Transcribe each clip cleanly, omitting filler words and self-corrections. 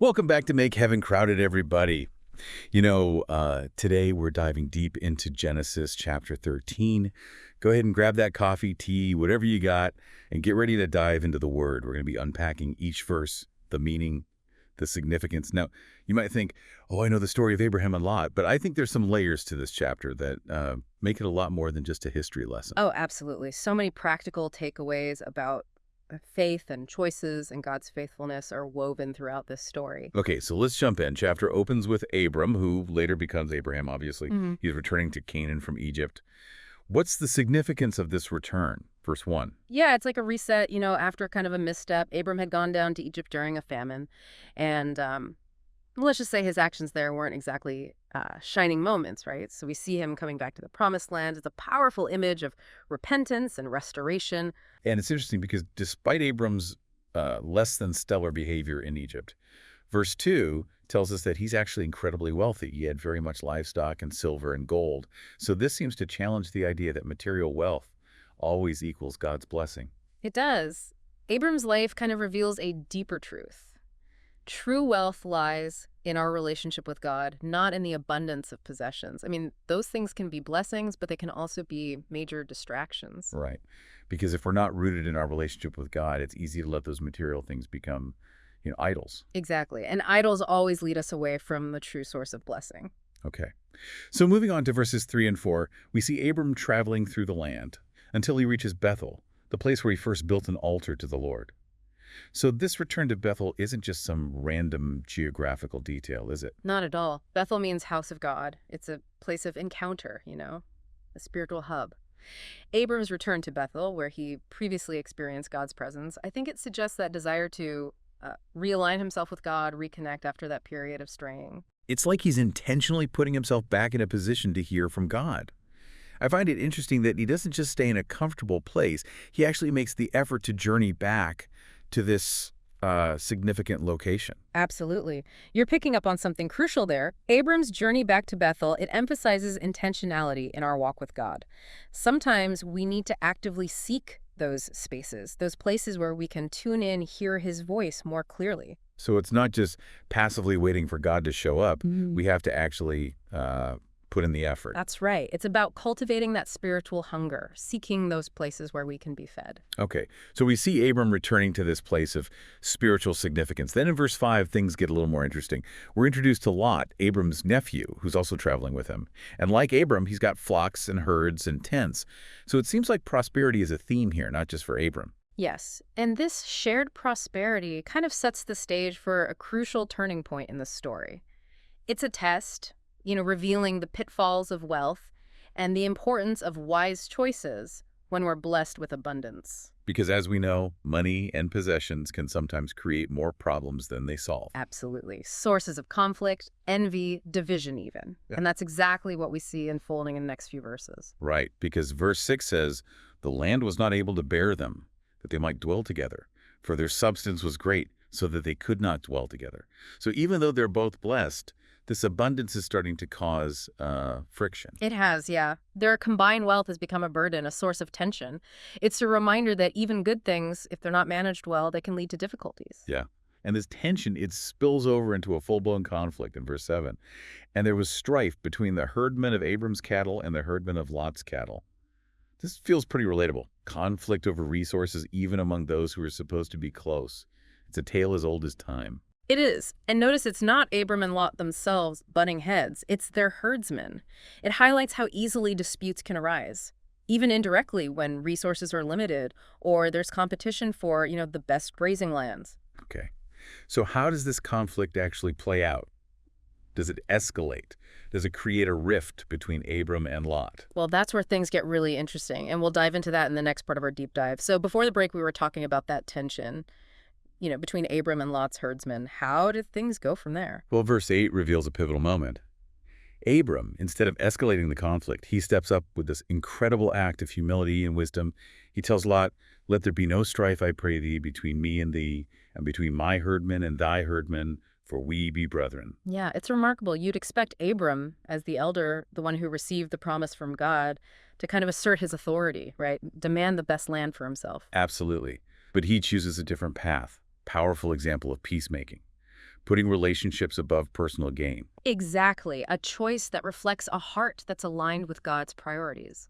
Welcome back to Make Heaven Crowded, everybody. Today we're diving deep into Genesis chapter 13. Go ahead and grab that coffee, tea, whatever you got, and get ready to dive into the Word. We're going to be unpacking each verse, the meaning, the significance. Now, you might think, oh, I know the story of Abraham and Lot, but I think there's some layers to this chapter that make it a lot more than just a history lesson. Oh, absolutely. So many practical takeaways about faith and choices and God's faithfulness are woven throughout this story. Okay, so let's jump in. Chapter opens with Abram, who later becomes Abraham, obviously. Mhm. He's returning to Canaan from Egypt. What's the significance of this return? Verse 1. Yeah, it's like a reset, after kind of a misstep. Abram had gone down to Egypt during a famine. And let's just say his actions there weren't exactly shining moments, right? So we see him coming back to the promised land. It's a powerful image of repentance and restoration. And it's interesting because despite Abram's less than stellar behavior in Egypt, verse 2 tells us that he's actually incredibly wealthy. He had very much livestock and silver and gold. So this seems to challenge the idea that material wealth always equals God's blessing. It does. Abram's life kind of reveals a deeper truth. True wealth lies in our relationship with God, not in the abundance of possessions. I mean, those things can be blessings, but they can also be major distractions. Right. Because if we're not rooted in our relationship with God, it's easy to let those material things become, idols. Exactly. And idols always lead us away from the true source of blessing. Okay. So moving on to verses 3 and 4, we see Abram traveling through the land until he reaches Bethel, the place where he first built an altar to the Lord. So this return to Bethel isn't just some random geographical detail, is it? Not at all. Bethel means house of God. It's a place of encounter, a spiritual hub. Abram's return to Bethel, where he previously experienced God's presence, I think it suggests that desire to realign himself with God, reconnect after that period of straying. It's like he's intentionally putting himself back in a position to hear from God. I find it interesting that he doesn't just stay in a comfortable place. He actually makes the effort to journey back to this significant location. Absolutely. You're picking up on something crucial there. Abram's journey back to Bethel, it emphasizes intentionality in our walk with God. Sometimes we need to actively seek those spaces, those places where we can tune in, hear his voice more clearly. So it's not just passively waiting for God to show up. We have to actually put in the effort. That's right. It's about cultivating that spiritual hunger, seeking those places where we can be fed. Okay, so we see Abram returning to this place of spiritual significance. Then in verse 5, things get a little more interesting. We're introduced to Lot, Abram's nephew, who's also traveling with him. And like Abram, he's got flocks and herds and tents. So it seems like prosperity is a theme here, not just for Abram. Yes, and this shared prosperity kind of sets the stage for a crucial turning point in the story. It's a test, revealing the pitfalls of wealth and the importance of wise choices when we're blessed with abundance. Because as we know, money and possessions can sometimes create more problems than they solve. Absolutely. Sources of conflict, envy, division even. Yeah. And that's exactly what we see unfolding in the next few verses. Right, because verse 6 says, "The land was not able to bear them, that they might dwell together, for their substance was great, so that they could not dwell together." So even though they're both blessed, this abundance is starting to cause friction. It has, yeah. Their combined wealth has become a burden, a source of tension. It's a reminder that even good things, if they're not managed well, they can lead to difficulties. Yeah. And this tension, it spills over into a full-blown conflict in verse 7. "And there was strife between the herdmen of Abram's cattle and the herdmen of Lot's cattle." This feels pretty relatable. Conflict over resources even among those who are supposed to be close. It's a tale as old as time. It is. And notice it's not Abram and Lot themselves butting heads. It's their herdsmen. It highlights how easily disputes can arise, even indirectly when resources are limited or there's competition for, the best grazing lands. Okay. So how does this conflict actually play out? Does it escalate? Does it create a rift between Abram and Lot? Well, that's where things get really interesting, and we'll dive into that in the next part of our deep dive. So before the break, we were talking about that tension, between Abram and Lot's herdsmen. How did things go from there? Well, verse 8 reveals a pivotal moment. Abram, instead of escalating the conflict, he steps up with this incredible act of humility and wisdom. He tells Lot, "Let there be no strife, I pray thee, between me and thee, and between my herdmen and thy herdmen, for we be brethren." Yeah, it's remarkable. You'd expect Abram, as the elder, the one who received the promise from God, to kind of assert his authority, right? Demand the best land for himself. Absolutely. But he chooses a different path. Powerful example of peacemaking. putting relationships above personal gain. Exactly, a choice that reflects a heart that's aligned with God's priorities.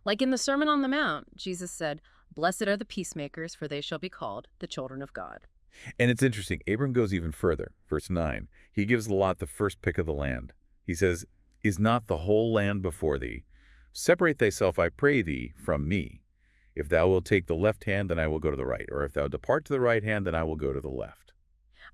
Like in the Sermon on the Mount, Jesus said, "Blessed are the peacemakers, for they shall be called the children of God." And it's interesting, Abram goes even further. Verse 9, he gives Lot the first pick of the land. He says, "Is not the whole land before thee? Separate thyself, I pray thee, from me. If thou wilt take the left hand, then I will go to the right. Or if thou depart to the right hand, then I will go to the left."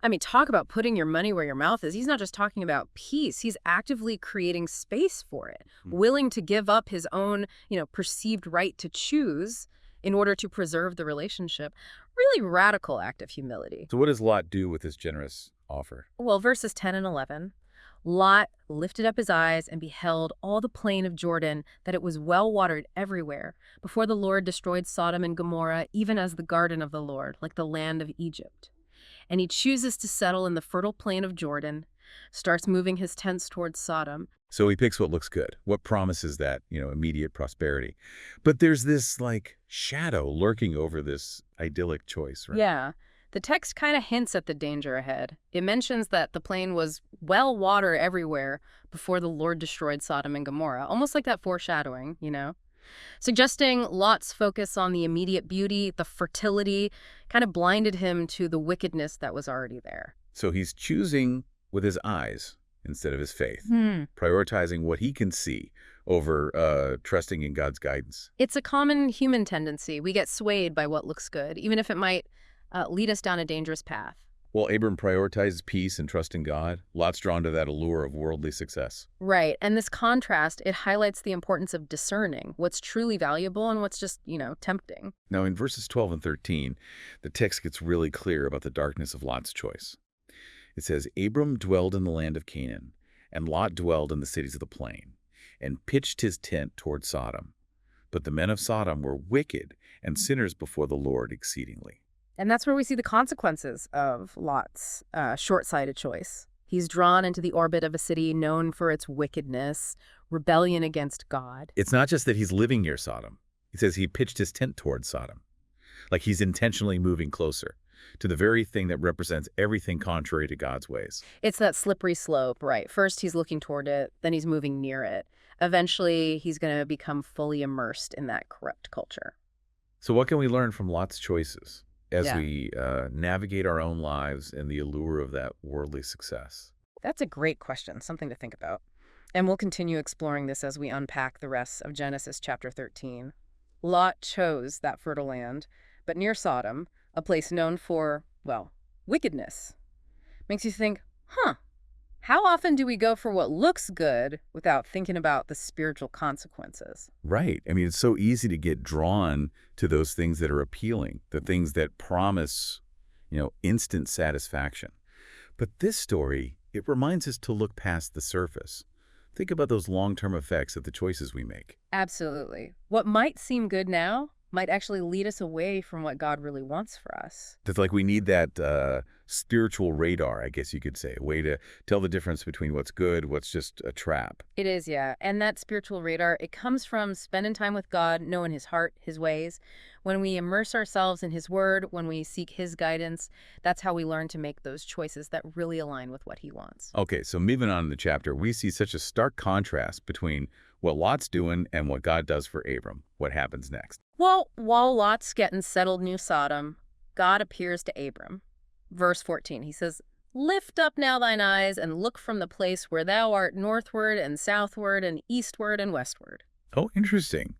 I mean, talk about putting your money where your mouth is. He's not just talking about peace. He's actively creating space for it, willing to give up his own, perceived right to choose in order to preserve the relationship. Really radical act of humility. So what does Lot do with this generous offer? Well, verses 10 and 11, Lot lifted up his eyes and beheld all the plain of Jordan, that it was well watered everywhere, before the Lord destroyed Sodom and Gomorrah, even as the garden of the Lord, like the land of Egypt. And he chooses to settle in the fertile plain of Jordan, starts moving his tents towards Sodom. So he picks what looks good, what promises that, immediate prosperity. But there's this, shadow lurking over this idyllic choice, right? Yeah, the text kind of hints at the danger ahead. It mentions that the plain was well water everywhere before the Lord destroyed Sodom and Gomorrah, almost like that foreshadowing, suggesting Lot's focus on the immediate beauty, the fertility, kind of blinded him to the wickedness that was already there. So he's choosing with his eyes instead of his faith, prioritizing what he can see over trusting in God's guidance. It's a common human tendency. We get swayed by what looks good, even if it might lead us down a dangerous path. Well, Abram prioritizes peace and trust in God. Lot's drawn to that allure of worldly success. Right. And this contrast, it highlights the importance of discerning what's truly valuable and what's just, tempting. Now, in verses 12 and 13, the text gets really clear about the darkness of Lot's choice. It says, "Abram dwelled in the land of Canaan, and Lot dwelled in the cities of the plain, and pitched his tent toward Sodom. But the men of Sodom were wicked and sinners before the Lord exceedingly." And that's where we see the consequences of Lot's short-sighted choice. He's drawn into the orbit of a city known for its wickedness, rebellion against God. It's not just that he's living near Sodom. He says he pitched his tent toward Sodom. Like he's intentionally moving closer to the very thing that represents everything contrary to God's ways. It's that slippery slope, right? First, he's looking toward it, then he's moving near it. Eventually, he's going to become fully immersed in that corrupt culture. So what can we learn from Lot's choices as Yeah. we navigate our own lives and the allure of that worldly success? That's a great question, something to think about. And we'll continue exploring this as we unpack the rest of Genesis chapter 13. Lot chose that fertile land, but near Sodom, a place known for, wickedness. Makes you think, how often do we go for what looks good without thinking about the spiritual consequences? Right. I mean, it's so easy to get drawn to those things that are appealing, the things that promise, instant satisfaction. But this story, it reminds us to look past the surface. Think about those long-term effects of the choices we make. Absolutely. What might seem good now might actually lead us away from what God really wants for us. It's like we need that spiritual radar, I guess you could say, a way to tell the difference between what's good, what's just a trap. It is, yeah. And that spiritual radar, it comes from spending time with God, knowing his heart, his ways. When we immerse ourselves in his word, when we seek his guidance, that's how we learn to make those choices that really align with what he wants. Okay, so moving on in the chapter, we see such a stark contrast between what Lot's doing and what God does for Abram. What happens next? Well, while Lot's getting settled near Sodom, God appears to Abram. Verse 14, he says, "Lift up now thine eyes and look from the place where thou art northward and southward and eastward and westward." Oh, interesting.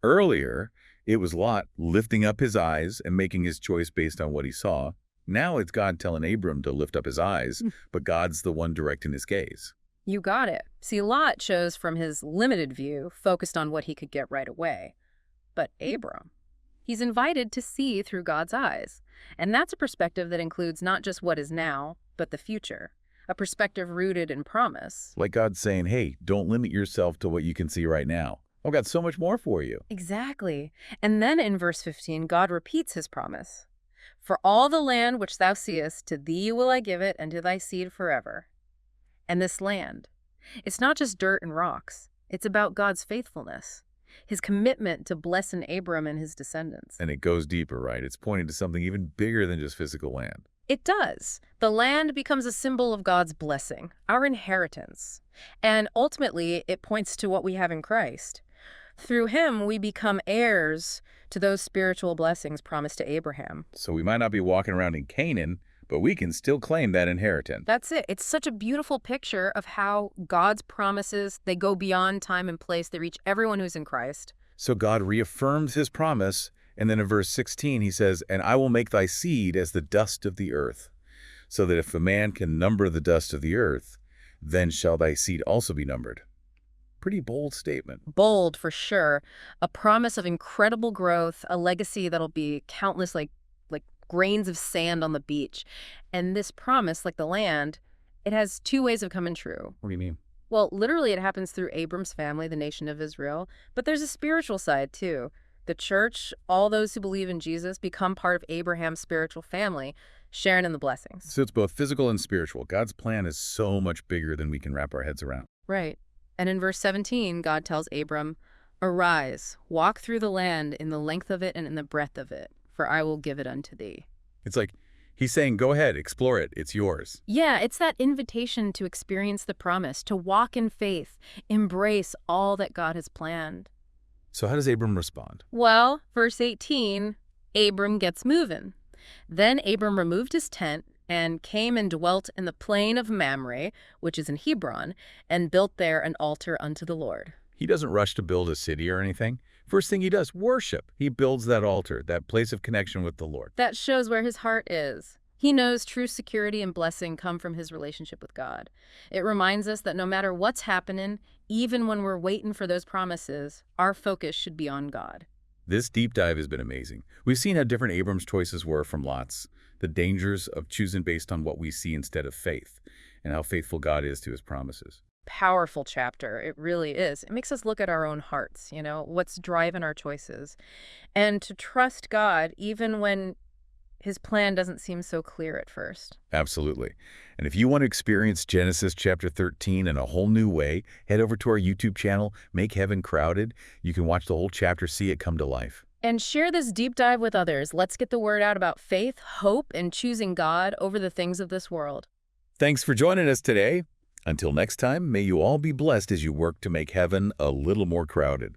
Earlier, it was Lot lifting up his eyes and making his choice based on what he saw. Now it's God telling Abram to lift up his eyes, but God's the one directing his gaze. You got it. See, Lot chose from his limited view, focused on what he could get right away. But Abram, he's invited to see through God's eyes. And that's a perspective that includes not just what is now, but the future. A perspective rooted in promise. Like God saying, hey, don't limit yourself to what you can see right now. I've got so much more for you. Exactly. And then in verse 15, God repeats his promise. "For all the land which thou seest, to thee will I give it, and to thy seed forever." And this land, it's not just dirt and rocks. It's about God's faithfulness, his commitment to blessing Abram and his descendants. And it goes deeper, right? It's pointing to something even bigger than just physical land. It does. The land becomes a symbol of God's blessing, our inheritance. And ultimately, it points to what we have in Christ. Through him, we become heirs to those spiritual blessings promised to Abraham. So we might not be walking around in Canaan, but we can still claim that inheritance. That's it. It's such a beautiful picture of how God's promises, they go beyond time and place. They reach everyone who's in Christ. So God reaffirms his promise, and then in verse 16 he says, "And I will make thy seed as the dust of the earth, so that if a man can number the dust of the earth, then shall thy seed also be numbered." Pretty bold statement. Bold, for sure. A promise of incredible growth, a legacy that'll be countless, like grains of sand on the beach. And this promise, like the land, it has two ways of coming true. What do you mean? Well, literally, it happens through Abram's family, the nation of Israel. But there's a spiritual side, too. The church, all those who believe in Jesus, become part of Abraham's spiritual family, sharing in the blessings. So it's both physical and spiritual. God's plan is so much bigger than we can wrap our heads around. Right. And in verse 17, God tells Abram, "Arise, walk through the land in the length of it and in the breadth of it, for I will give it unto thee." It's like he's saying, go ahead, explore it. It's yours. Yeah, it's that invitation to experience the promise, to walk in faith, embrace all that God has planned. So how does Abram respond? Well, verse 18, Abram gets moving. Then Abram removed his tent and came and dwelt in the plain of Mamre, which is in Hebron, and built there an altar unto the Lord. He doesn't rush to build a city or anything. First thing he does, worship. He builds that altar, that place of connection with the Lord. That shows where his heart is. He knows true security and blessing come from his relationship with God. It reminds us that no matter what's happening, even when we're waiting for those promises, our focus should be on God. This deep dive has been amazing. We've seen how different Abram's choices were from Lot's, the dangers of choosing based on what we see instead of faith, and how faithful God is to his promises. Powerful chapter. It really is. It makes us look at our own hearts, what's driving our choices, and to trust God even when his plan doesn't seem so clear at first. Absolutely. And if you want to experience Genesis chapter 13 in a whole new way, head over to our YouTube channel, Make Heaven Crowded. You can watch the whole chapter, see it come to life. And share this deep dive with others. Let's get the word out about faith, hope, and choosing God over the things of this world. Thanks for joining us today. Until next time, may you all be blessed as you work to make heaven a little more crowded.